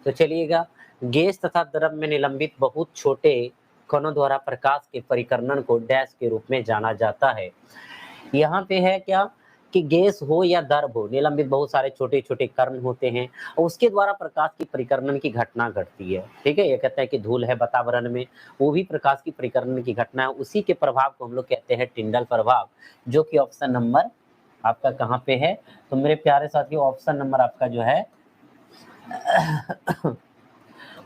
तो चलिएगा, गैस तथा द्रव में निलंबित बहुत छोटे कणों द्वारा प्रकाश के परिकर्णन को डैश के रूप में जाना जाता है। यहाँ पे है क्या कि गैस हो या द्रव हो, निलंबित बहुत सारे छोटे-छोटे कण होते हैं और उसके द्वारा प्रकाश की परिकर्णन की घटना घटती है। ठीक है? ये कहते हैं कि धूल है वातावरण में, वो भी प्रकाश की परिकर्णन की घटना है। उसी के प्रभाव को हम लोग कहते हैं टिंडल प्रभाव, जो कि ऑप्शन नंबर आपका कहाँ पे है? तो मेरे प्यारे साथियों, ऑप्शन नंबर आपका जो है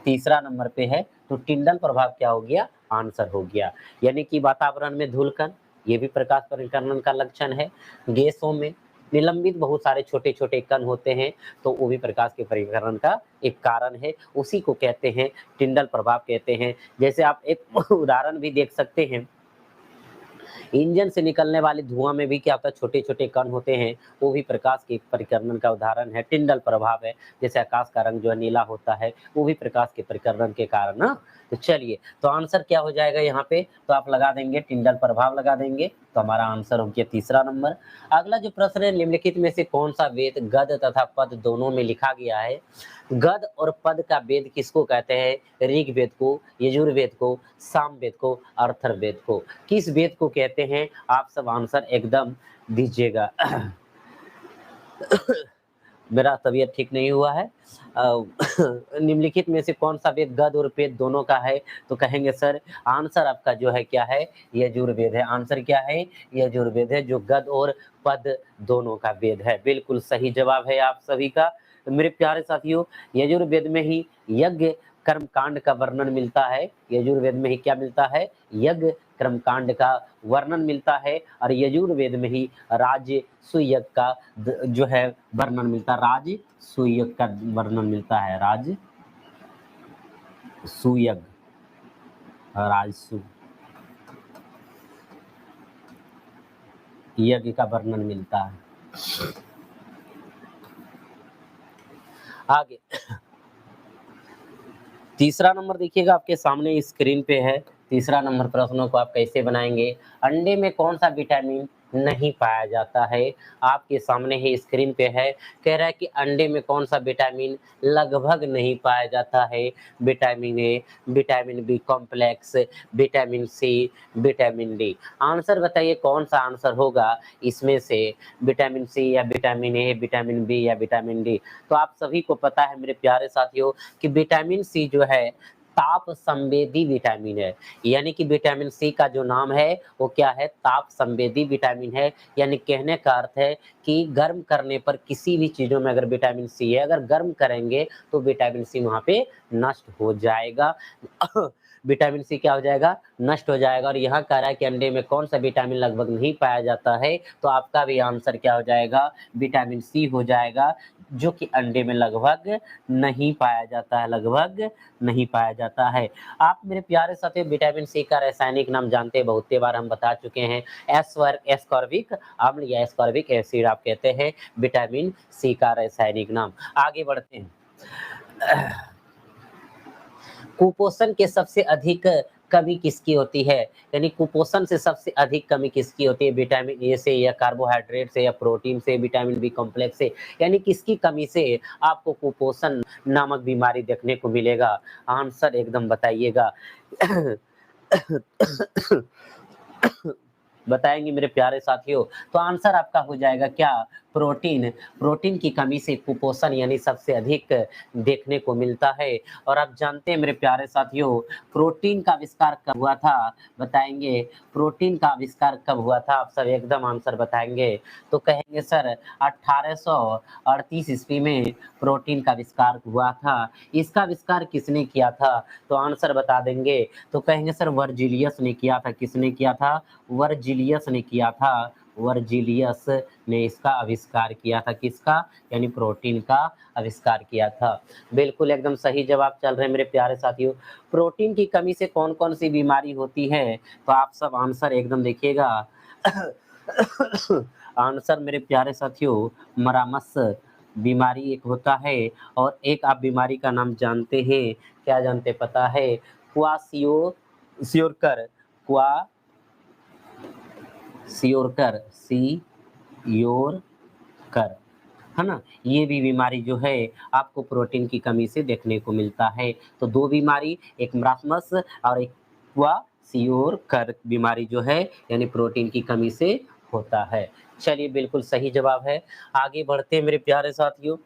तीसरा नंबर पे है। तो टिंडल प्रभाव क्या हो गया? आंसर हो गया। यानी कि वातावरण में धूलकण, ये भी प्रकाश परिकर्णन का लक्षण है। गैसों में निलंबित बहुत सारे छोटे-छोटे कण होते हैं, तो वो भी प्रकाश के परिकर्णन का एक कारण है। उसी को कहते हैं टिंडल प्रभाव कहते हैं। जैसे आप एक उदाहरण भी देख सकते हैं, इंजन से निकलने वाले धुआं में भी क्या होता है, छोटे-छोटे कण होते हैं, वो भी प्रकाश के परिकर्णन का उदाहरण है, टिंडल प्रभाव है। जैसे आकाश का रंग जो है नीला होता है, वो भी प्रकाश के परिकर्णन के कारण ना। तो चलिए, तो आंसर क्या हो जाएगा यहाँ पे? तो आप लगा देंगे टिंडल प्रभाव लगा देंगे, तो हमारा आंसर हो गया तीसरा नंबर। अगला जो प्रश्न है, निम्नलिखित में से कौन-सा वेद गद्य तथा पद दोनों में लिखा गया है? गद्य और पद का वेद किसको कहते हैं? ऋग्वेद को, यजुर्वेद को, सामवेद को, अथर्ववेद को। किस वेद को कहते हैं? आप सब आंसर एकदम दीजिएगा। मेरा तबीयत ठीक नहीं हुआ है। निम्नलिखित में से कौन-सा वेद गद्य और पेद दोनों का है? तो कहेंगे सर आंसर आपका जो है क्या है? यजुर्वेद है। आंसर क्या है? यजुर्वेद है, जो गद्य और पद दोनों का वेद है। बिल्कुल सही जवाब है आप सभी का। तो मेरे प्यारे साथियों, यजुर्वेद में ही यज्ञ कर्मकांड का वर्णन मिलता है। यजुर्वेद में ही क्या मिलता है? यज्ञ कर्मकांड का वर्णन मिलता है और यजुर्वेद में ही राजसूय यज्ञ का जो है वर्णन मिलता है। राजसूय यज्ञ का वर्णन मिलता है। राजसूय यज्ञ, राजसूय यज्ञ का वर्णन मिलता है। आगे तीसरा नंबर देखिएगा, आपके सामने स्क्रीन पे है। तीसरा नंबर प्रश्नों को आप कैसे बनाएँगे? अंडे में कौन-सा विटामिन नहीं पाया जाता है? आपके सामने ही स्क्रीन पे है। कह रहा है कि अंडे में कौन-सा विटामिन लगभग नहीं पाया जाता है? Vitamin A, vitamin B complex, vitamin C, vitamin D. Answer बताइए कौन-सा आंसर होगा इसमें से? विटामिन सी या विटामिन ए, विटामिन बी या विटामिन डी? तो आप सभी को पता है मेरे प्यारे साथियों कि विटामिन सी जो है ताप संवेदी विटामिन है। यानी कि विटामिन सी का जो नाम है वो क्या है? ताप संवेदी विटामिन है। यानी कहने का अर्थ है कि गर्म करने पर किसी भी चीज़ों में अगर विटामिन सी है, अगर गर्म करेंगे तो विटामिन सी वहाँ पे नष्ट हो जाएगा। विटामिन सी क्या हो जाएगा? नष्ट हो जाएगा। और यहाँ कह रहा है कि अंडे में कौन-सा विटामिन लगभग नहीं पाया जाता है, तो आपका भी आंसर क्या हो जाएगा? विटामिन सी हो जाएगा, जो कि अंडे में लगभग नहीं पाया जाता है, लगभग नहीं पाया जाता है। आप मेरे प्यारे साथियों विटामिन सी का रासायनिक नाम जानते हैं, बहुते बार हम बता चुके हैं। एस्कॉर्बिक अम्ल या एस्कॉर्बिक एसिड आप कहते हैं विटामिन सी का रासायनिक नाम। आगे बढ़ते हैं। कुपोषण के सबसे अधिक कमी किसकी होती है? यानी कुपोषण से सबसे अधिक कमी किसकी होती है? विटामिन ए से या कार्बोहाइड्रेट से या प्रोटीन से, विटामिन बी कॉम्प्लेक्स से, यानी किसकी कमी से आपको कुपोषण नामक बीमारी देखने को मिलेगा? आंसर एकदम बताइएगा। बताएँगे मेरे प्यारे साथियों, तो आंसर आपका हो जाएगा क्या? प्रोटीन। प्रोटीन की कमी से कुपोषण यानी सबसे अधिक देखने को मिलता है। और आप जानते हैं मेरे प्यारे साथियों, प्रोटीन का आविष्कार कब हुआ था? बताएँगे, प्रोटीन का आविष्कार कब हुआ था? आप सब एकदम आंसर बताएँगे। तो कहेंगे सर 1838 ईस्वी में प्रोटीन का आविष्कार हुआ था। इसका आविष्कार किसने किया था? तो आंसर बता देंगे, तो कहेंगे सर वर्जिलियस ने किया था। किसने किया था? वर्जिलियस ने किया था। वर्जिलियस ने इसका आविष्कार किया था। किसका? यानी प्रोटीन का आविष्कार किया था। बिल्कुल एकदम सही जवाब चल रहे हैं मेरे प्यारे साथियों। प्रोटीन की कमी से कौन-कौन सी बीमारी होती है? तो आप सब आंसर एकदम देखिएगा। आंसर मेरे प्यारे साथियों, मरामस बीमारी एक होता है और एक आप बीमारी का नाम जानते हैं, क्या जानते हैं पता है? क्वासियोरकर, क्वासियोरकर, सियोरकर, है ना? ये भी बीमारी जो है आपको प्रोटीन की कमी से देखने को मिलता है। तो 2 बीमारी, एक मरासमस और एक क्वासियोरकर बीमारी जो है यानी प्रोटीन की कमी से होता है। चलिए बिल्कुल सही जवाब है। आगे बढ़ते हैं मेरे प्यारे साथियों।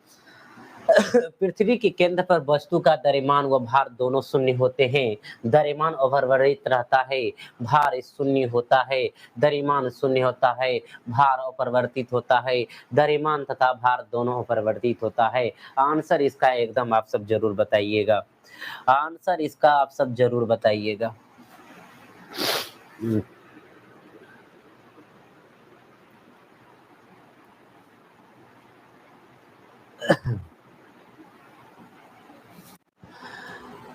पृथ्वी के केंद्र पर वस्तु का द्रव्यमान व भार दोनों शून्य होते हैं। द्रव्यमान अपरिवर्तित रहता है, भार शून्य होता है। द्रव्यमान शून्य होता है, भार अपरिवर्तित होता है। द्रव्यमान तथा भार दोनों अपरिवर्तित होता है। आंसर इसका एकदम आप सब जरूर बताइएगा। आंसर इसका आप सब जरूर बताइएगा। हम्म,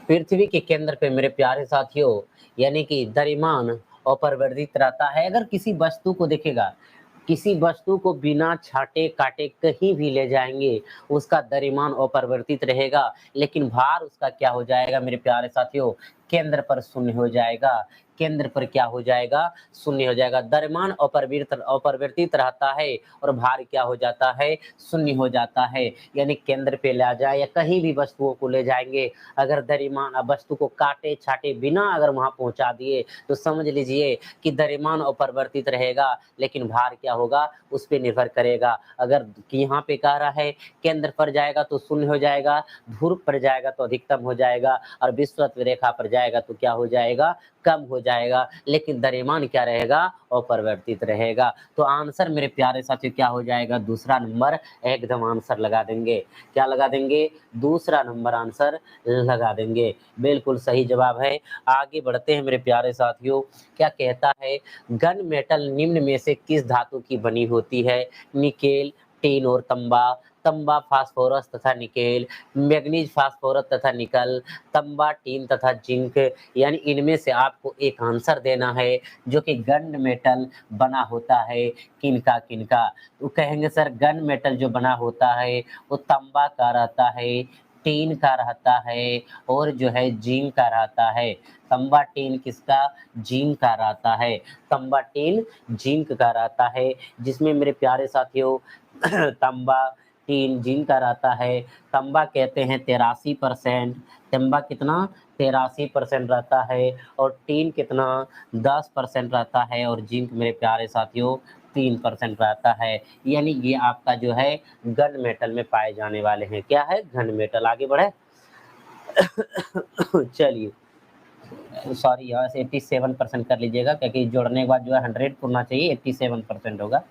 पृथ्वी के केंद्र पे मेरे प्यारे साथियों यानी कि द्रव्यमान अपरिवर्तित रहता है। अगर किसी वस्तु को देखेगा, किसी वस्तु को बिना छाटे काटे कहीं भी ले जाएँगे, उसका द्रव्यमान अपरिवर्तित रहेगा, लेकिन भार उसका क्या हो जाएगा मेरे प्यारे साथियों, केंद्र पर शून्य हो जाएगा। केंद्र पर क्या हो जाएगा? शून्य हो जाएगा। द्रव्यमान अपरिवर्तित रहता है और भार क्या हो जाता है? शून्य हो जाता है। यानी केंद्र पे ले जाए या कहीं भी वस्तुओं को ले जाएँगे, अगर द्रव्यमान वस्तु को काटे-छाटे बिना अगर वहाँ पहुँचा दिए, तो समझ लीजिए कि द्रव्यमान अपरिवर्तित रहेगा, लेकिन भार क्या होगा उस पे निर्भर करेगा। अगर यहाँ पे कह रहा है केंद्र पर जाएगा तो शून्य हो जाएगा, ध्रुव पर जाएगा तो अधिकतम हो जाएगा और विषुवत रेखा पर जाएगा तो क्या हो जाएगा? कम हो जाएगा, लेकिन द्रव्यमान क्या रहेगा? अपरिवर्तित रहेगा। तो आंसर मेरे प्यारे साथियों क्या हो जाएगा? दूसरा नंबर एकदम आंसर लगा देंगे। क्या लगा देंगे? दूसरा नंबर आंसर लगा देंगे। बिल्कुल सही जवाब है। आगे बढ़ते हैं मेरे प्यारे साथियों। क्या कहता है गन मेटल निम्न में से किस धातु की बनी होती है? निकेल, टिन और तंबा, तंबा, फास्फोरस तथा निकेल, मैग्नीज, फास्फोरस तथा निकल, तंबा, टिन तथा जिंक। यानी इनमें से आपको एक आंसर देना है जो कि गन मेटल बना होता है किनका किनका। तो कहेंगे सर गन मेटल जो बना होता है वो तंबा का रहता है, टीन का रहता है और जो है जिंक का रहता है। तंबा टीन किसका? जिंक का रहता है। तंबा टीन जिंक का रहता है, जिसमें मेरे प्यारे साथियों तंबा टीन जिंक का रहता है। तंबा कहते हैं 83%, तंबा कितना? 83% रहता है और टीन कितना? 10% रहता है और जिंक मेरे प्यारे साथियों 3% रहता है। यानी ये आपका जो है गन मेटल में पाए जाने वाले हैं। क्या है? घन मेटल। आगे बढ़े। चलिए, सॉरी यहाँ से 87% कर लीजिएगा क्योंकि जोड़ने के बाद जो है 100 होना चाहिए, 87% होगा।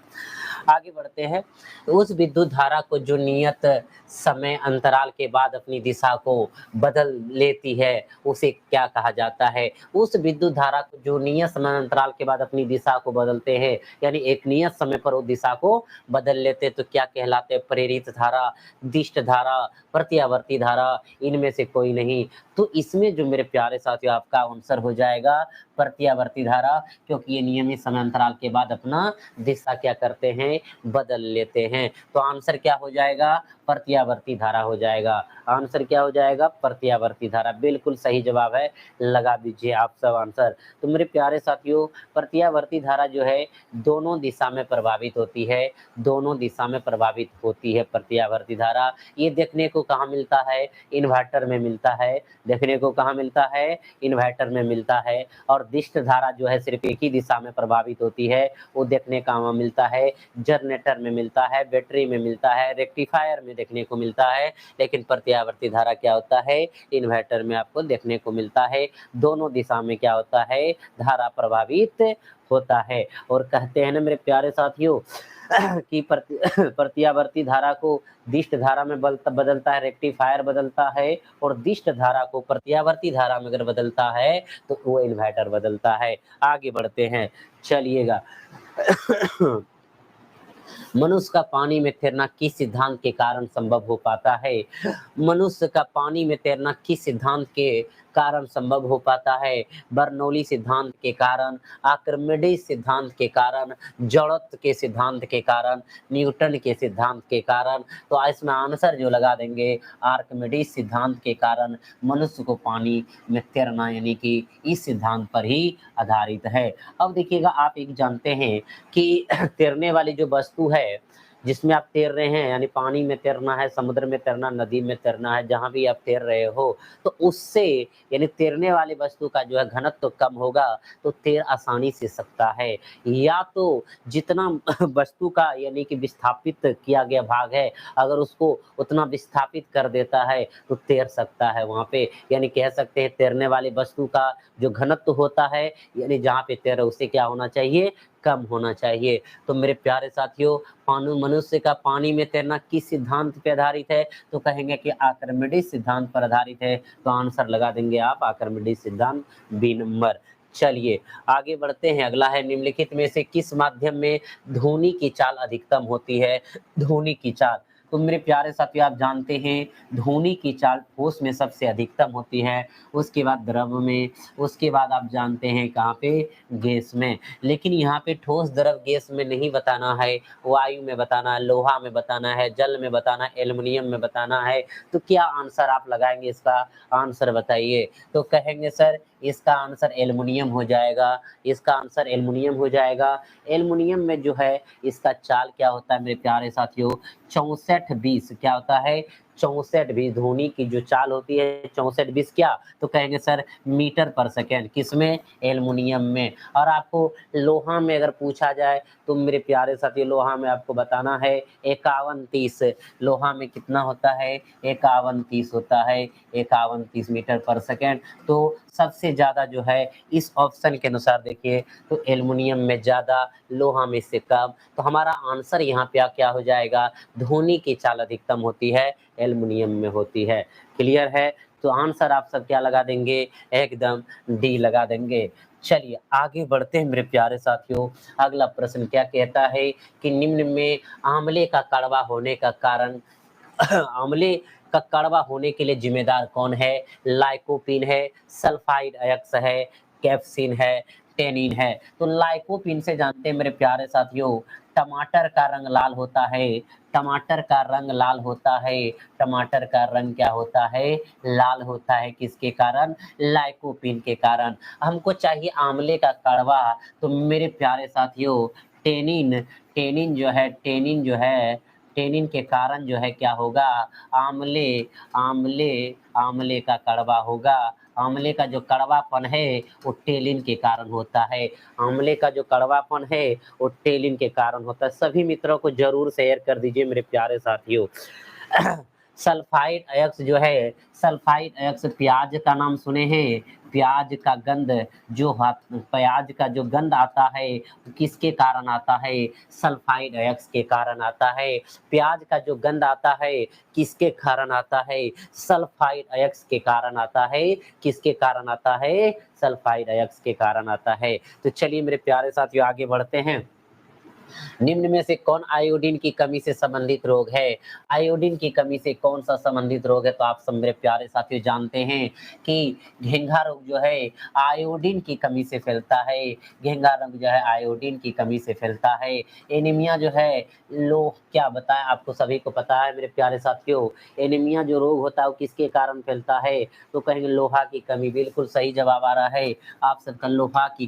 आगे बढ़ते हैं। उस विद्युत धारा को जो नियत समय अंतराल के बाद अपनी दिशा को बदल लेती है, उसे क्या कहा जाता है? उस विद्युत धारा को जो नियत समय अंतराल के बाद अपनी दिशा को बदलते हैं, यानी एक नियत समय पर वो दिशा को बदल लेते हैं, तो क्या कहलाते हैं? प्रेरित धारा, दिष्ट धारा, प्रत्यावर्ती धारा, इनमें से कोई नहीं। तो इसमें जो मेरे प्यारे साथियों आपका आंसर हो जाएगा प्रत्यावर्ती धारा, क्योंकि ये नियमित समय अंतराल के बाद अपना दिशा क्या करते हैं? बदल लेते हैं। तो आंसर क्या हो जाएगा? प्रत्यावर्ती धारा हो जाएगा। आंसर क्या हो जाएगा? प्रत्यावर्ती धारा। बिल्कुल सही जवाब है, लगा दीजिए आप सब आंसर। तो मेरे प्यारे साथियों प्रत्यावर्ती धारा जो है दोनों दिशा में प्रभावित होती है, दोनों दिशा में प्रभावित होती है प्रत्यावर्ती धारा। ये देखने को कहाँ मिलता है? इन्वर्टर में मिलता है। देखने को कहाँ मिलता है? इन्वर्टर में मिलता है। और दिष्ट धारा जो है सिर्फ एक ही दिशा में प्रभावित होती है, वो देखने कहाँ मिलता है? जनरेटर में मिलता है, बैटरी में मिलता है, रेक्टिफायर में देखने को मिलता है। लेकिन प्रत्यावर्ती धारा क्या होता है? इन्वर्टर में आपको देखने को मिलता है। दोनों दिशा में क्या होता है? धारा प्रभावित होता है। और कहते हैं ना मेरे प्यारे साथियों कि प्रत्यावर्ती धारा को दिष्ट धारा में बदलता है, रेक्टिफायर बदलता है, और दिष्ट धारा को प्रत्यावर्ती धारा में अगर बदलता है तो वो इन्वर्टर बदलता है। आगे बढ़ते हैं, चलिएगा। मनुष्य का पानी में तैरना किस सिद्धांत के कारण संभव हो पाता है? मनुष्य का पानी में तैरना किस सिद्धांत के कारण संभव हो पाता है? बर्नौली सिद्धांत के कारण, आर्किमिडीज सिद्धांत के कारण, जड़त्व के सिद्धांत के कारण, न्यूटन के सिद्धांत के कारण। तो इसमें आंसर जो लगा देंगे आर्किमिडीज सिद्धांत के कारण मनुष्य को पानी में तैरना यानी कि इस सिद्धांत पर ही आधारित है। अब देखिएगा आप एक जानते हैं कि तैरने वाली जो वस्तु है, जिसमें आप तैर रहे हैं, यानी पानी में तैरना है, समुद्र में तैरना, नदी में तैरना है, जहाँ भी आप तैर रहे हो, तो उससे यानी तैरने वाली वस्तु का जो है घनत्व तो कम होगा, तो तैर आसानी से सकता है। या तो जितना वस्तु का यानी कि विस्थापित किया गया भाग है, अगर उसको उतना विस्थापित कर देता है, तो तैर सकता है वहाँ पे। यानी कह सकते हैं तैरने वाली वस्तु का जो घनत्व होता है, यानी जहाँ पे तैर उससे क्या होना चाहिए? कम होना चाहिए। तो मेरे प्यारे साथियों, पानु मनुष्य का पानी में तैरना किस सिद्धांत पे आधारित है? तो कहेंगे कि आर्किमिडीज सिद्धांत पर आधारित है। तो आंसर लगा देंगे आप आर्किमिडीज सिद्धांत, बी नंबर। चलिए आगे बढ़ते हैं। अगला है निम्नलिखित में से किस माध्यम में ध्वनि की चाल अधिकतम होती है? ध्वनि की चाल, तो मेरे प्यारे साथियों आप जानते हैं ध्वनि की चाल ठोस में सबसे अधिकतम होती है, उसके बाद द्रव में, उसके बाद आप जानते हैं कहाँ पे? गैस में। लेकिन यहाँ पे ठोस, द्रव, गैस में नहीं बताना है, वायु में बताना है, लोहा में बताना है, जल में बताना है, एल्युमिनियम में बताना है। तो क्या आंसर आप लगाएंगे? इसका आंसर बताइए। तो कहेंगे सर इसका आंसर एल्युमिनियम हो जाएगा, इसका आंसर एल्युमिनियम हो जाएगा। एल्युमिनियम में जो है इसका चाल क्या होता है मेरे प्यारे साथियों? 64-20 क्या होता है? 64-20 ध्वनि की जो चाल होती है 64-20 क्या? तो कहेंगे सर मीटर पर सेकेंड। किसमें? एल्युमिनियम में। और आपको लोहा में अगर पूछा जाए तो मेरे प्यारे साथियों लोहा में आपको बताना है 51-30। लोहा में कितना होता है? 51-30 होता है, 51-30 मीटर पर सेकेंड। तो सबसे ज़्यादा जो है इस ऑप्शन के अनुसार देखिए तो एल्युमिनियम में ज़्यादा, लोहा में से कम। तो हमारा आंसर यहाँ पे क्या हो जाएगा? ध्वनि की चाल अधिकतम होती है, एल्युमिनियम में होती है। क्लियर है? तो आंसर आप सब क्या लगा देंगे? एकदम डी लगा देंगे। चलिए आगे बढ़ते हैं मेरे प्यारे साथियों। अगला प्रश्न क्या कहता है कि निम्न में आंवले का कड़वा होने का कारण आंवले का कड़वा होने के लिए जिम्मेदार कौन है? लाइकोपीन है, सल्फाइड अयस्क है, कैप्सिन है, टेनिन है। तो लाइकोपीन से जानते हैं मेरे प्यारे साथियों टमाटर का रंग लाल होता है, टमाटर का रंग लाल होता है, टमाटर का रंग क्या होता है? लाल होता है। किसके कारण? लाइकोपीन के कारण। हमको चाहिए आंवले का कड़वा, तो मेरे प्यारे साथियों टेनिन, टेनिन जो है टेनिन के कारण जो है क्या होगा? आंवले आंवले आंवले का कड़वा होगा। आंवले का जो कड़वापन है वो टेलिन के कारण होता है। आंवले का जो कड़वापन है वो टेलिन के कारण होता है। सभी मित्रों को जरूर शेयर कर दीजिए मेरे प्यारे साथियों। सल्फाइड अयस्क जो है, सल्फाइड अयस्क प्याज का नाम सुने हैं? प्याज का गंध प्याज का जो गंध आता है किसके कारण आता है? सल्फाइड अयस्क के कारण आता है। प्याज का जो गंध आता है किसके कारण आता है? सल्फाइड अयस्क के कारण आता है। किसके कारण आता है? सल्फाइड अयस्क के कारण आता है। तो चलिए मेरे प्यारे साथियों आगे बढ़ते हैं। निम्न में से कौन आयोडीन की कमी से संबंधित रोग है? आयोडीन की कमी से कौन सा संबंधित रोग है? तो आप सब मेरे प्यारे साथियों जानते हैं कि घेंघा रोग जो है आयोडीन की कमी से फैलता है। घेंघा रोग जो है आयोडीन की कमी से फैलता है। एनीमिया जो है लो क्या बताएं आपको सभी को पता है मेरे प्यारे साथियों। एनीमिया जो रोग होता है वो किसके कारण फैलता है? तो कहेंगे लोहा की कमी। बिल्कुल सही जवाब आ रहा है आप सबका। लोहा की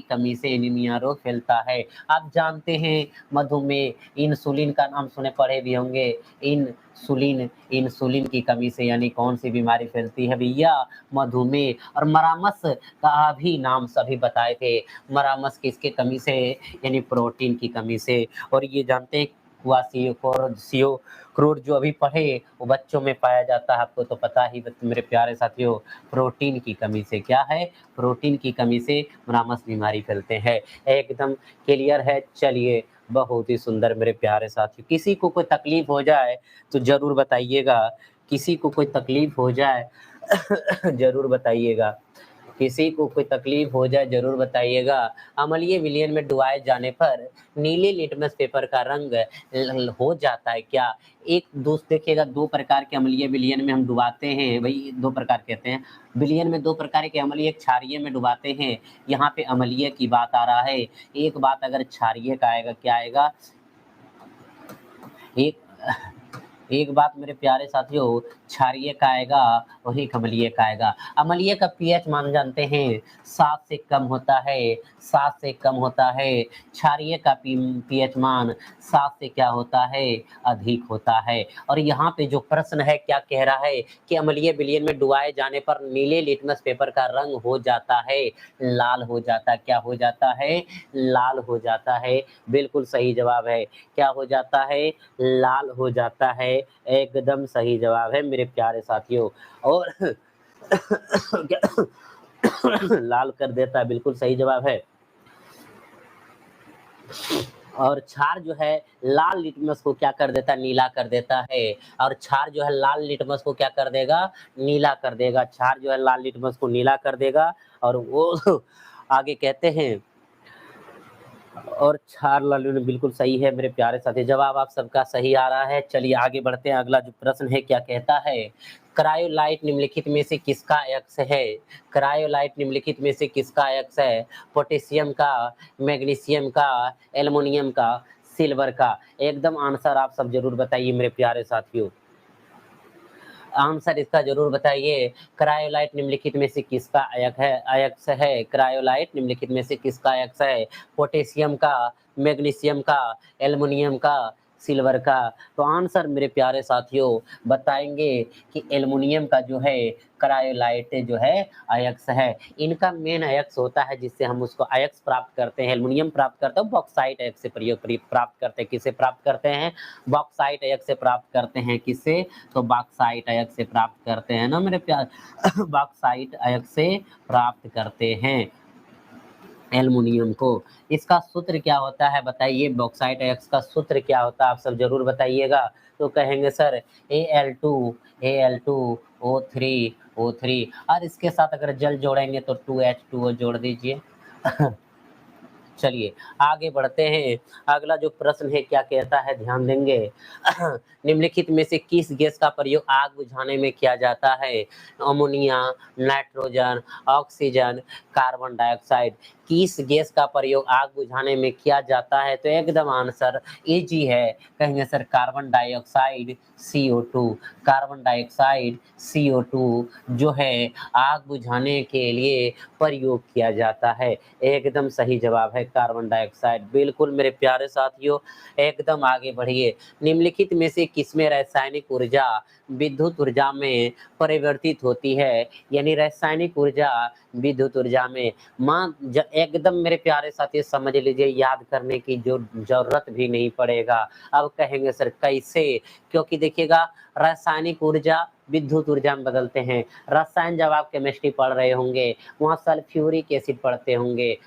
कमी से एनीमिया रोग फैलता है। आप जानते हैं मधुमेह, इंसुलिन का नाम सुने पढ़े भी होंगे। इंसुलिन की कमी से यानी कौन सी बीमारी फैलती है भैया? मधुमेह। और मरामस का भी नाम सभी बताए थे। मरामस किसके कमी से? यानी प्रोटीन की कमी से। और ये जानते हैं क्वासियोकोर क्रोर जो अभी पढ़े वो बच्चों में पाया जाता है, आपको तो पता ही मेरे प्यारे साथियों। प्रोटीन की कमी से क्या है? प्रोटीन की कमी से मरामस बीमारी फैलते हैं। एकदम क्लियर है। चलिए बहुत ही सुंदर मेरे प्यारे साथियों। किसी को कोई तकलीफ हो जाए तो जरूर बताइएगा। किसी को कोई तकलीफ हो जाए जरूर बताइएगा। किसी को कोई तकलीफ हो जाए जरूर बताइएगा। अम्लीय विलयन में डुबाए जाने पर नीले लिटमस पेपर का रंग हो जाता है क्या? एक दोस्त देखिएगा दो प्रकार के अम्लीय विलयन में हम डुबाते हैं, वही दो प्रकार कहते हैं। विलयन में दो प्रकार के अम्लीय, एक क्षारीय में डुबाते हैं। यहाँ पे अम्लीय की बात आ रहा है। एक बात अगर क्षारीय का आएगा क्या आएगा? एक एक बात मेरे प्यारे साथियों, क्षारीय का आएगा, वही अम्लीय का आएगा। अम्लीय का पीएच मान जानते हैं 7 से कम होता है, 7 से कम होता है। क्षारीय का पीएच मान 7 से क्या होता है, अधिक होता है। और यहाँ पे जो प्रश्न है क्या कह रहा है कि अम्लीय विलयन में डुबाए जाने पर नीले लिटमस पेपर का रंग हो जाता है, लाल हो जाता है। क्या हो जाता है, लाल हो जाता है। बिल्कुल सही जवाब है। क्या हो जाता है, लाल हो जाता है। एकदम सही जवाब है मेरे प्यारे साथियों। और लाल कर देता है, बिल्कुल सही जवाब है। और क्षार जो है लाल लिटमस को क्या कर देता है, नीला कर देता है। और क्षार जो है लाल लिटमस को क्या कर देगा, नीला कर देगा। क्षार जो है लाल लिटमस को नीला कर देगा। और वो आगे कहते हैं, और क्षार लालून बिल्कुल सही है मेरे प्यारे साथी, जवाब आप सबका सही आ रहा है। चलिए आगे बढ़ते हैं। अगला जो प्रश्न है क्या कहता है, क्रायोलाइट निम्नलिखित में से किसका अयस्क है। क्रायोलाइट निम्नलिखित में से किसका अयस्क है, पोटेशियम का, मैग्नीशियम का, एल्युमिनियम का, सिल्वर का। एकदम आंसर आप सब जरूर बताइए मेरे प्यारे साथियों, आंसर इसका जरूर बताइए। क्रायोलाइट निम्नलिखित में से किसका अयस्क है। क्रायोलाइट निम्नलिखित में से किसका अयस्क है, पोटेशियम का, मैग्नीशियम का, एल्युमिनियम का, सिल्वर का। तो आंसर मेरे प्यारे साथियों बताएंगे कि एल्युमिनियम का जो है क्रायोलाइट जो है अयस्क है। इनका मेन अयस्क होता है जिससे हम उसको अयस्क प्राप्त करते हैं, एल्युमिनियम प्राप्त करते हैं, बॉक्साइट अयस्क से प्राप्त करते हैं। किससे प्राप्त करते हैं, बॉक्साइट अयस्क से प्राप्त करते हैं। किससे, तो बॉक्साइट अयस्क से प्राप्त करते हैं ना मेरे प्यार बॉक्साइट अयस्क से प्राप्त करते हैं एल्युमिनियम को। इसका सूत्र क्या होता है बताइए, बॉक्साइट अयस्क का सूत्र क्या होता है, आप सब जरूर बताइएगा। तो कहेंगे सर Al2O3 और इसके साथ अगर जल जोड़ेंगे तो 2H2O जोड़ दीजिए चलिए आगे बढ़ते हैं। अगला जो प्रश्न है क्या कहता है, ध्यान देंगे। निम्नलिखित में से किस गैस का प्रयोग आग बुझाने में किया जाता है, ammonia, nitrogen, oxygen, carbon dioxide. किस गैस का प्रयोग आग बुझाने में किया जाता है, तो एकदम आंसर इजी है। कहेंगे sir carbon dioxide CO2। Carbon dioxide CO2 जो है आग बुझाने के लिए प्रयोग किया जाता है। एकदम सही जवाब है कार्बन डाइऑक्साइड। बिल्कुल मेरे प्यारे साथियों, एकदम आगे बढ़िए। निम्नलिखित में से किसमें रासायनिक ऊर्जा विद्युत ऊर्जा में परिवर्तित होती है, यानी रासायनिक ऊर्जा विद्युत ऊर्जा में। एकदम मेरे प्यारे साथियों समझ लीजिए, याद करने की जो जरूरत भी नहीं पड़ेगा। अब कहेंगे सर कैसे, क्योंकि देखिएगा रासायनिक ऊर्जा विद्युत ऊर्जा में बदलते हैं। रसायन जब आप केमिस्ट्री पढ़ रहे होंगे वहाँ सल्फ्यूरिक एसिड पढ़ते होंगे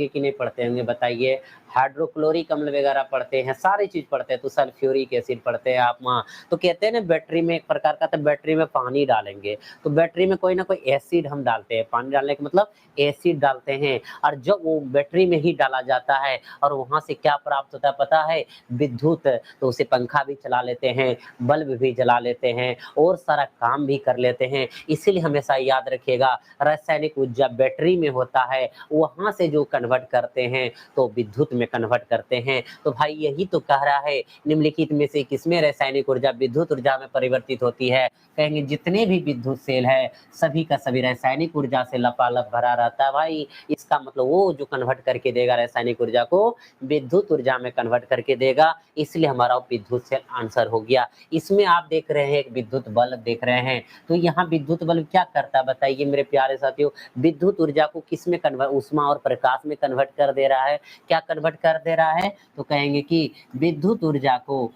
कि नहीं पढ़ते होंगे बताइए। हाइड्रोक्लोरिक अम्ल वगैरह पढ़ते हैं, सारी चीज पढ़ते हैं। तो सल्फ्यूरिक एसिड पढ़ते हैं आप वहाँ। तो कहते हैं ना बैटरी में एक प्रकार का, तो बैटरी में पानी डालेंगे तो बैटरी में कोई ना कोई एसिड हम डालते हैं। पानी डालने का मतलब एसिड डालते हैं, और जब वो बैटरी में ही डाला जाता है और वहां से क्या प्राप्त होता है पता है, विद्युत। तो उसे पंखा भी चला लेते हैं, बल्ब भी जला लेते हैं और सारा काम भी कर लेते हैं। इसीलिए हमेशा याद रखिएगा, रासायनिक ऊर्जा बैटरी में होता है, वहां से जो कन्वर्ट करते हैं तो विद्युत में कन्वर्ट करते हैं। तो भाई यही तो कह रहा है, निम्नलिखित में से किसमें रासायनिक ऊर्जा विद्युत ऊर्जा में परिवर्तित होती है। कहेंगे जितने भी विद्युत सेल है सभी का सभी रासायनिक ऊर्जा से लपालप भरा रहता है भाई। इसका मतलब वो जो कन्वर्ट करके देगा रासायनिक ऊर्जा को विद्युत ऊर्जा में कन्वर्ट करके देगा, इसलिए हमारा विद्युत सेल आंसर हो गया। इसमें आप देख रहे हैं एक विद्युत बल्ब देख रहे हैं, तो यहाँ विद्युत बल्ब क्या करता है बताइए मेरे प्यारे साथियों, विद्युत ऊर्जा को किस में कन्वर्ट, ऊष्मा और प्रकाश में कन्वर्ट कर दे रहा है। क्या कन्वर्ट कर दे रहा है, तो कहेंगे कि विद्युत ऊर्जा को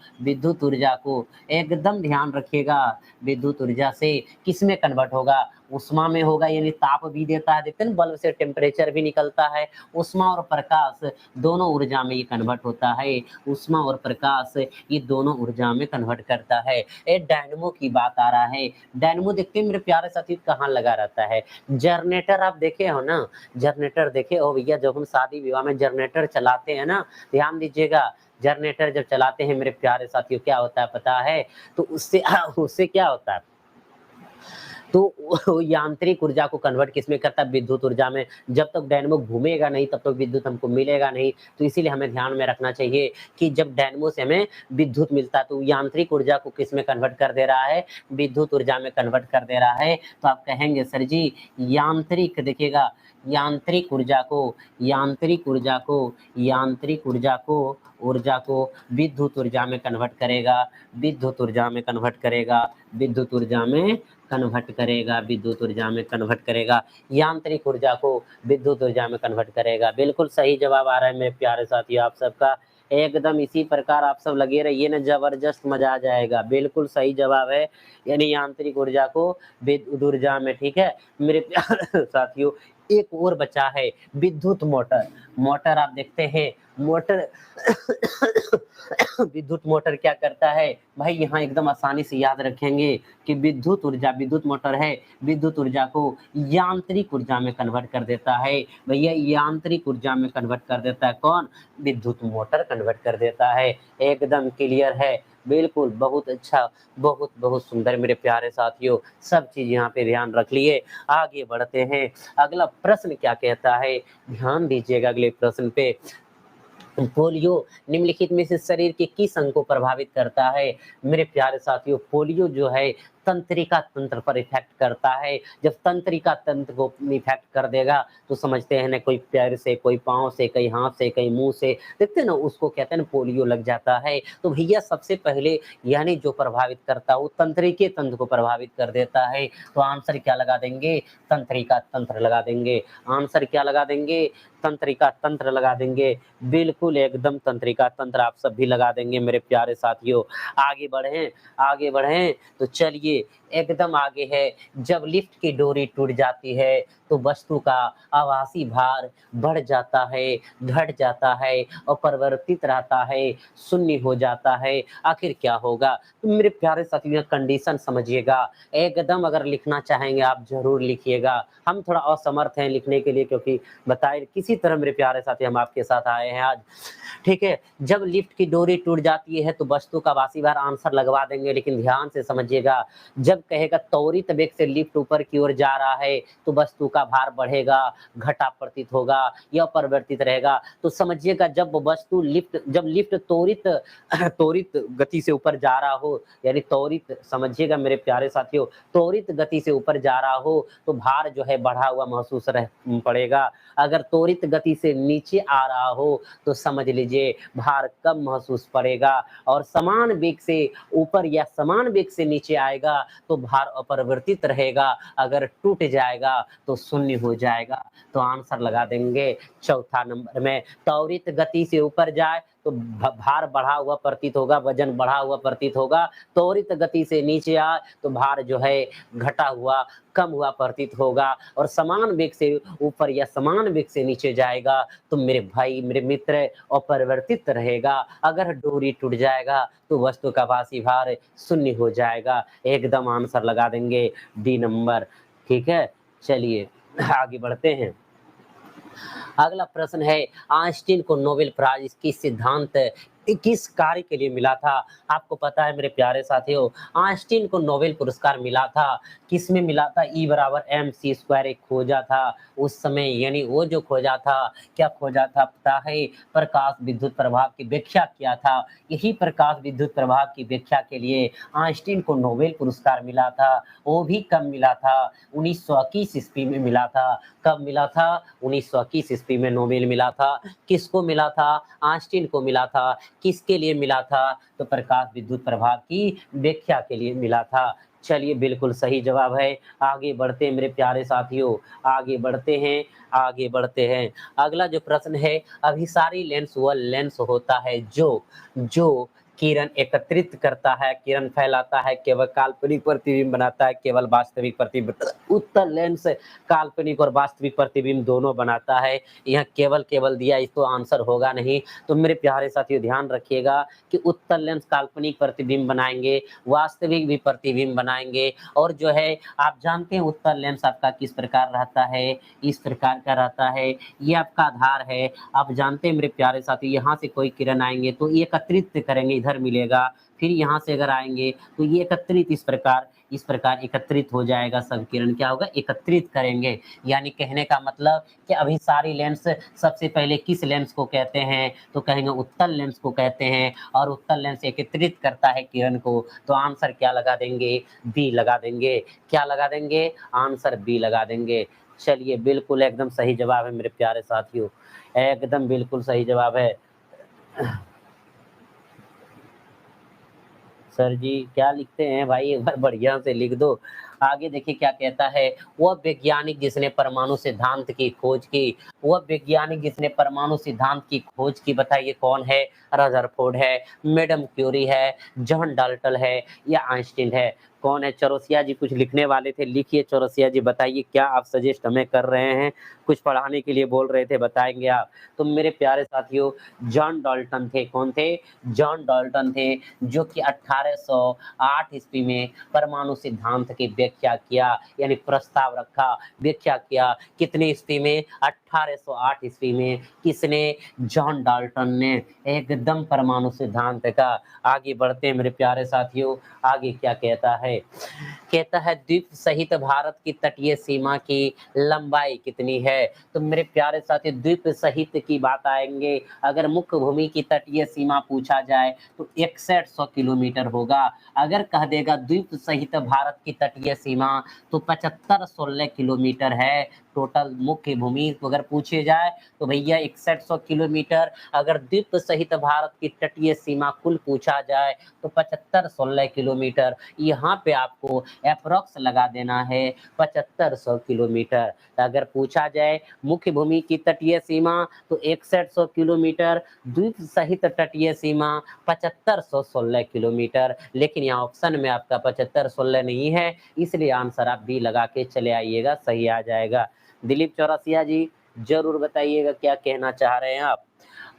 एकदम ध्यान रखिएगा, विद्युत ऊर्जा से किस में कन्वर्ट होगा, ऊष्मा में होगा, यानी ताप भी देता है। देखते हैं बल्ब से टेम्परेचर भी निकलता है। ऊष्मा और प्रकाश दोनों ऊर्जा में ये कन्वर्ट होता है। ऊष्मा और प्रकाश ये दोनों ऊर्जा में कन्वर्ट करता है। एक डायनमो की बात आ रहा है। डायनमो देखते हैं मेरे प्यारे साथी कहाँ लगा रहता है, जनरेटर आप देखे हो ना, जनरेटर देखे हो भैया, जब हम शादी विवाह में जनरेटर चलाते हैं ना, ध्यान दीजिएगा, जनरेटर जब चलाते हैं मेरे प्यारे साथियों क्या होता है पता है, तो उससे उससे क्या होता है, तो वो यांत्रिक ऊर्जा को कन्वर्ट किसमें करता है? विद्युत ऊर्जा में। जब तक डायनेमो घूमेगा नहीं तब तक विद्युत हमको मिलेगा नहीं। तो इसीलिए हमें ध्यान में रखना चाहिए कि जब डायनेमो से हमें विद्युत मिलता है तो यांत्रिक ऊर्जा को किसमें कन्वर्ट कर दे रहा है? विद्युत ऊर्जा में कन्वर्ट कर दे रहा है। तो आप कहेंगे सर जी यांत्रिक, देखिएगा यांत्रिक ऊर्जा को यांत्रिक ऊर्जा को यांत्रिक ऊर्जा को विद्युत ऊर्जा में कन्वर्ट करेगा, विद्युत ऊर्जा में कन्वर्ट करेगा, विद्युत ऊर्जा में कन्वर्ट करेगा, विद्युत ऊर्जा में कन्वर्ट करेगा, यांत्रिक ऊर्जा को विद्युत ऊर्जा में कन्वर्ट करेगा। बिल्कुल सही जवाब आ रहा है मेरे प्यारे साथियों आप सबका। एकदम इसी प्रकार आप सब लगे रहिए ना, ज़बरदस्त मज़ा आ जाएगा। बिल्कुल सही जवाब है, यानी यांत्रिक ऊर्जा को विद्युत ऊर्जा में, ठीक है? मेरे प्यारे साथियों एक और बचा है विद्युत मोटर। मोटर आप देखते हैं, मोटर विद्युत मोटर क्या करता है? भाई यहाँ एकदम आसानी से याद रखेंगे कि विद्युत मोटर है, विद्युत ऊर्जा को यांत्रिक ऊर्जा में कन्वर्ट कर देता है। भैया यांत्रिक ऊर्जा में कन्वर्ट कर देता है कौन? विद्युत मोटर कन्वर्ट कर देता है। एकदम क्लियर है, बिल्कुल बहुत अच्छा, बहुत सुंदर मेरे प्यारे साथियों। सब चीज़ यहाँ पे ध्यान रख लिए। आगे बढ़ते हैं, अगला प्रश्न क्या कहता है? ध्यान दीजिएगा अगले प्रश्न पे। पोलियो निम्नलिखित में से शरीर के किस अंग को प्रभावित करता है? मेरे प्यारे साथियों पोलियो जो है तंत्रिका तंत्र पर इफेक्ट करता है। जब तंत्रिका तंत्र को इफेक्ट कर देगा तो समझते हैं ना, कोई पैर से, कोई पाँव से, कहीं हाथ से, कहीं मुँह से, देखते हैं ना, उसको कहते हैं ना पोलियो लग जाता है। तो भैया सबसे पहले यानी जो प्रभावित करता है वो तंत्रिके तंत्र को प्रभावित कर देता है। तो आंसर क्या लगा देंगे? तंत्रिका तंत्र लगा देंगे। आंसर क्या लगा देंगे? तंत्रिका तंत्र लगा देंगे। बिल्कुल एकदम तंत्रिका तंत्र आप सब भी लगा देंगे मेरे प्यारे साथियों। आगे बढ़ें तो चलिए एकदम आगे है। जब लिफ्ट की डोरी टूट जाती है तो वस्तु का आभासी भार बढ़ जाता है, घट जाता है और परिवर्तित रहता है, शून्य हो जाता है। आखिर क्या होगा? तो मेरे प्यारे साथियों कंडीशन समझिएगा। एकदम अगर लिखना चाहेंगे आप ज़रूर लिखिएगा। हम थोड़ा असमर्थ हैं लिखने के लिए, क्योंकि बताए किसी तरह मेरे प्यारे साथी हम आपके साथ आए हैं आज, ठीक है? जब लिफ्ट की डोरी टूट जाती है तो वस्तु का आभासी भार, आंसर लगवा देंगे, लेकिन ध्यान से समझिएगा। जब कहेगा त्वरित वेग से लिफ्ट ऊपर की ओर जा रहा है तो वस्तु का भार बढ़ेगा, घटा प्रतीत होगा या परिवर्तित रहेगा। तो समझिएगा जब लिफ्ट त्वरित गति से ऊपर जा रहा हो, यानी त्वरित, समझिएगा मेरे प्यारे साथियों, त्वरित गति से ऊपर जा रहा हो तो भार जो है बढ़ा हुआ महसूस पड़ेगा। अगर त्वरित गति से नीचे आ रहा हो तो समझ लीजिए भार कम महसूस पड़ेगा, और समान वेग से ऊपर या समान वेग से नीचे आएगा तो भार अपरिवर्तित रहेगा। अगर टूट जाएगा तो शून्य हो जाएगा। तो आंसर लगा देंगे चौथा नंबर में। त्वरित गति से ऊपर जाए तो भार बढ़ा हुआ प्रतीत होगा, वजन बढ़ा हुआ प्रतीत होगा। त्वरित गति से नीचे आए तो भार जो है घटा हुआ, कम हुआ प्रतीत होगा, और समान वेग से ऊपर या समान वेग से नीचे जाएगा तो मेरे भाई, मेरे मित्र, अपरिवर्तित रहेगा। अगर डोरी टूट जाएगा तो वस्तु का आभासी भार शून्य हो जाएगा। एकदम आंसर लगा देंगे डी नंबर, ठीक है? चलिए आगे बढ़ते हैं। अगला प्रश्न है, आइंस्टीन को नोबेल प्राइज किस सिद्धांत, किस कार्य के लिए मिला था? आपको पता है मेरे प्यारे साथियों, आइंस्टीन को नोबेल पुरस्कार मिला था। किसमें मिला था? E बराबर mc² एक खोजा था उस समय, यानी वो जो खोजा था, क्या खोजा था पता है? प्रकाश विद्युत प्रभाव की व्याख्या किया था। यही प्रकाश विद्युत प्रभाव की व्याख्या के लिए आइंस्टीन को नोबेल पुरस्कार मिला था। वो भी कब मिला था? 1921 ईस्वी में मिला था। कब मिला था? 1921 ईस्वी में नोबेल मिला था। किसको मिला था? आइंस्टीन को मिला था। किसके लिए मिला था? तो प्रकाश विद्युत प्रभाव की व्याख्या के लिए मिला था। चलिए बिल्कुल सही जवाब है। आगे बढ़ते हैं मेरे प्यारे साथियों, आगे बढ़ते हैं। अगला जो प्रश्न है, अभिसारी लेंस वह लेंस होता है जो किरण एकत्रित करता है, किरण फैलाता है, केवल काल्पनिक प्रतिबिंब बनाता है, केवल वास्तविक प्रतिबिंब। उत्तर लेंस काल्पनिक और वास्तविक प्रतिबिंब दोनों बनाता है। यह केवल दिया, इस तो आंसर होगा नहीं। तो मेरे प्यारे साथियों ध्यान रखिएगा कि उत्तर लेंस काल्पनिक प्रतिबिंब बनाएंगे, वास्तविक भी प्रतिबिंब बनाएंगे। और जो है आप जानते हैं उत्तर लेंस आपका किस प्रकार रहता है? इस प्रकार का रहता है। ये आपका आधार है। आप जानते हैं मेरे प्यारे साथियों, यहाँ से कोई किरण आएंगे तो एकत्रित करेंगे, इधर इधर मिलेगा, फिर यहाँ से अगर आएँगे तो ये एकत्रित इस प्रकार एकत्रित हो जाएगा, सब किरण क्या होगा एकत्रित करेंगे। यानी कहने का मतलब कि अभी सारी लेंस सबसे पहले किस लेंस को कहते हैं, तो कहेंगे उत्तल लेंस को कहते हैं और उत्तल लेंस एकत्रित करता है किरण को। तो आंसर क्या लगा देंगे? बी लगा देंगे। क्या लगा देंगे? आंसर बी लगा देंगे। चलिए बिल्कुल एकदम सही जवाब है मेरे प्यारे साथियों, एकदम बिल्कुल सही जवाब है। सर जी क्या लिखते हैं भाई, एक बार बढ़िया से लिख दो। आगे देखिए क्या कहता है, वह वैज्ञानिक जिसने परमाणु सिद्धांत की खोज की, वह वैज्ञानिक जिसने परमाणु सिद्धांत की खोज की, बताइए कौन है? रदरफोर्ड है, मैडम क्यूरी है, जॉन डाल्टन है या आइंस्टीन है? कौन है? चौरसिया जी कुछ लिखने वाले थे, लिखिए चौरसिया जी, बताइए क्या आप सजेस्ट हमें कर रहे हैं? कुछ पढ़ाने के लिए बोल रहे थे, बताएँगे आप? तो मेरे प्यारे साथियों जॉन डाल्टन थे, कौन थे? जॉन डाल्टन थे, जो कि 1808 ईस्वी में परमाणु सिद्धांत की व्याख्या किया, यानी प्रस्ताव रखा, व्याख्या किया। कितनी ईस्वी में? 1808 ईस्वी में। किसने? जॉन डाल्टन ने एकदम परमाणु सिद्धांत का। आगे बढ़ते हैं मेरे प्यारे साथियों, आगे क्या कहता है? कहता है द्वीप सहित भारत की तटीय सीमा की लंबाई कितनी है? तो मेरे प्यारे साथी द्वीप सहित की बात आएँगे, अगर मुख्य भूमि की तटीय सीमा पूछा जाए तो 6100 किलोमीटर होगा। अगर कह देगा द्वीप सहित भारत की तटीय सीमा तो 7516 किलोमीटर है। टोटल मुख्य भूमि अगर पूछे जाए तो भैया 6100 किलोमीटर, अगर द्वीप सहित भारत की तटीय सीमा कुल पूछा जाए तो 7516 किलोमीटर। यहाँ पे आपको एप्रॉक्स लगा देना है 7500 किलोमीटर। अगर पूछा जाए मुख्य भूमि की तटीय सीमा तो 6100 किलोमीटर, द्वीप सहित तटीय सीमा 7516 किलोमीटर। लेकिन यहाँ ऑप्शन में आपका 7516 नहीं है, इसलिए आंसर आप बी लगा के चले आइएगा, सही आ जाएगा। दिलीप चौरसिया जी ज़रूर बताइएगा क्या कहना चाह रहे हैं आप?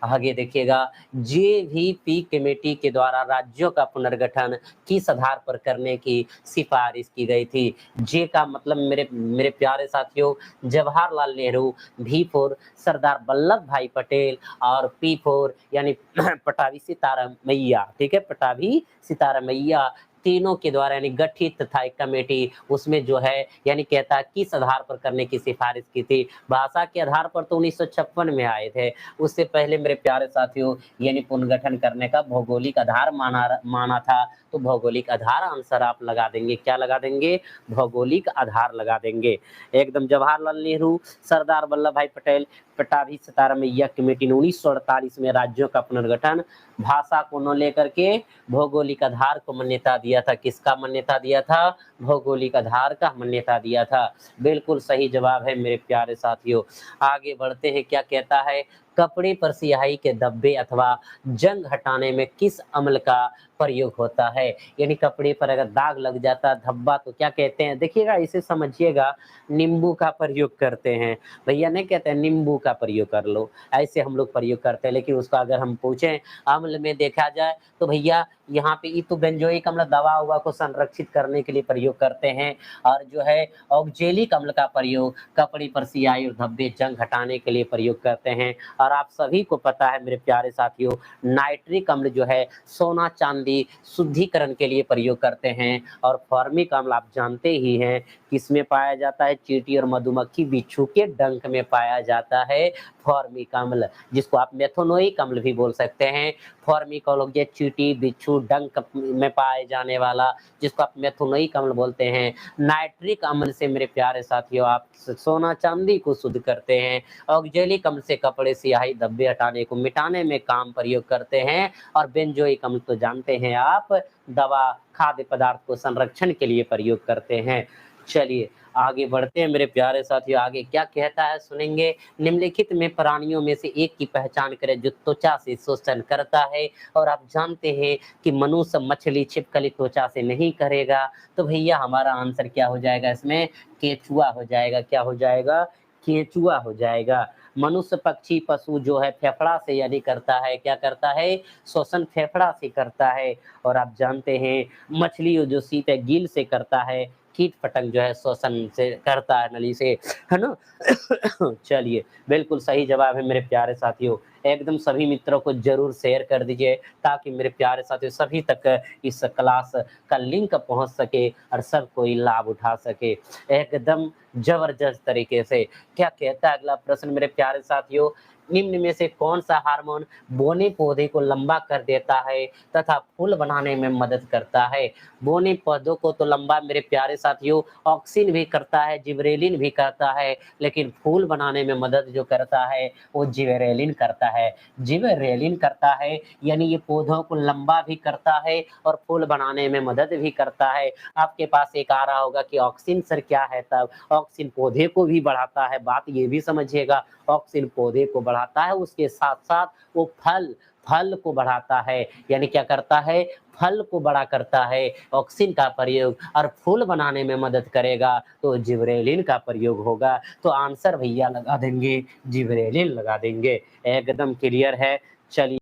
आगे देखिएगा, जेवीपी कमेटी के द्वारा राज्यों का पुनर्गठन किस आधार पर करने की सिफारिश की गई थी? जे का मतलब मेरे मेरे प्यारे साथियों जवाहरलाल नेहरू, भी फॉर सरदार वल्लभ भाई पटेल और पी फॉर यानी पटाभी सितारा मैया, ठीक है? पटाभी सितारा मैया तीनों के द्वारा यानी गठित था एक कमेटी, उसमें जो है यानी कहता है किस आधार पर करने की सिफारिश की थी? भाषा के आधार पर तो 1956 में आए थे, उससे पहले मेरे प्यारे साथियों यानी पुनर्गठन करने का भौगोलिक आधार माना था, तो भौगोलिक आधार आंसर आप लगा देंगे, क्या लगा देंगे? भौगोलिक आधार लगा देंगे। एकदम जवाहरलाल नेहरू, सरदार वल्लभ भाई पटेल, पटाभी सितारा मैया कमेटी ने 1948 में राज्यों का पुनर्गठन भाषा को न लेकर के भौगोलिक आधार को मान्यता दिया था। किसका मान्यता दिया था? भौगोलिक आधार का मान्यता दिया था। बिल्कुल सही जवाब है मेरे प्यारे साथियों। आगे बढ़ते हैं, क्या कहता है? कपड़े पर स्याही के धब्बे अथवा जंग हटाने में किस अम्ल का प्रयोग होता है? यानी कपड़े पर अगर दाग लग जाता धब्बा तो क्या कहते हैं? देखिएगा इसे समझिएगा, नींबू का प्रयोग करते हैं। भैया नहीं कहते हैं नींबू का प्रयोग कर लो, ऐसे हम लोग प्रयोग करते हैं। लेकिन उसका अगर हम पूछें अम्ल में देखा जाए तो भैया यहाँ पे ये तो बेंजोइक अम्ल दवा उवा को संरक्षित करने के लिए प्रयोग करते हैं, और जो है ऑक्जेलिक अम्ल का प्रयोग कपड़े पर स्याही और धब्बे जंग हटाने के लिए प्रयोग करते हैं। और आप सभी को पता है मेरे प्यारे साथियों नाइट्रिक अम्ल जो है सोना चांदी शुद्धिकरण के लिए प्रयोग करते हैं। और फॉर्मिक अम्ल आप जानते ही हैं किसमें पाया जाता है? चींटी और मधुमक्खी बिच्छू के डंक में पाया जाता है फॉर्मिक अम्ल, जिसको आप मेथोनोइक अम्ल भी बोल सकते हैं। फॉर्मिक हो गया चींटी बिच्छू डंक में पाए जाने वाला, जिसको आप मेथोनोइक अम्ल बोलते हैं। नाइट्रिक अम्ल से मेरे प्यारे साथियों आप सोना चांदी को शुद्ध करते हैं। ऑक्जेलिक अम्ल से कपड़े स्याही धब्बे हटाने को मिटाने में काम प्रयोग करते हैं। और बेंजोइक अम्ल तो जानते हैं आप दवा खाद्य पदार्थ को संरक्षण के लिए प्रयोग करते हैं। चलिए आगे बढ़ते हैं मेरे प्यारे साथियों, आगे क्या कहता है सुनेंगे। निम्नलिखित में प्राणियों में से एक की पहचान करें जो त्वचा से शोषण करता है। और आप जानते हैं कि मनुष्य मछली छिपकली त्वचा से नहीं करेगा, तो भैया हमारा आंसर क्या हो जाएगा इसमें? केचुआ हो जाएगा। क्या हो जाएगा? केचुआ हो जाएगा। मनुष्य पक्षी पशु जो है फेफड़ा से यानी करता है, क्या करता है? श्वसन फेफड़ा से करता है। और आप जानते हैं मछली जो सीप है गिल से करता है, कीट पतंग जो है श्वसन से करता है नली से, है ना? चलिए बिल्कुल सही जवाब है मेरे प्यारे साथियों, एकदम सभी मित्रों को ज़रूर शेयर कर दीजिए ताकि मेरे प्यारे साथियों सभी तक इस क्लास का लिंक पहुँच सके और सब कोई लाभ उठा सके। एकदम ज़बरदस्त तरीके से। क्या कहता है अगला प्रश्न मेरे प्यारे साथियों? निम्न में से कौन-सा हार्मोन बोने पौधे को लंबा कर देता है तथा फूल बनाने में मदद करता है? बोने पौधों को तो लंबा मेरे प्यारे साथियों ऑक्सिन भी करता है, जिबरेलिन भी करता है, लेकिन फूल बनाने में मदद जो करता है, वो जिबरेलिन करता है। जिबरेलिन करता है यानी ये पौधों को लंबा भी करता है और फूल बनाने में मदद भी करता है। आपके पास एक आ रहा होगा कि ऑक्सिन सर क्या है तब? ऑक्सिन पौधे को भी बढ़ाता है, बात ये भी समझिएगा, ऑक्सिन पौधे को बढ़ाता है, उसके साथ-साथ वो फल फल को बढ़ाता है, यानी क्या करता है? फल को बड़ा करता है, ऑक्सिन का प्रयोग और फूल बनाने में मदद करेगा, तो जिबरेलिन का प्रयोग होगा। तो आंसर भैया लगा देंगे, जिबरेलिन लगा देंगे। एकदम क्लियर है। चलिए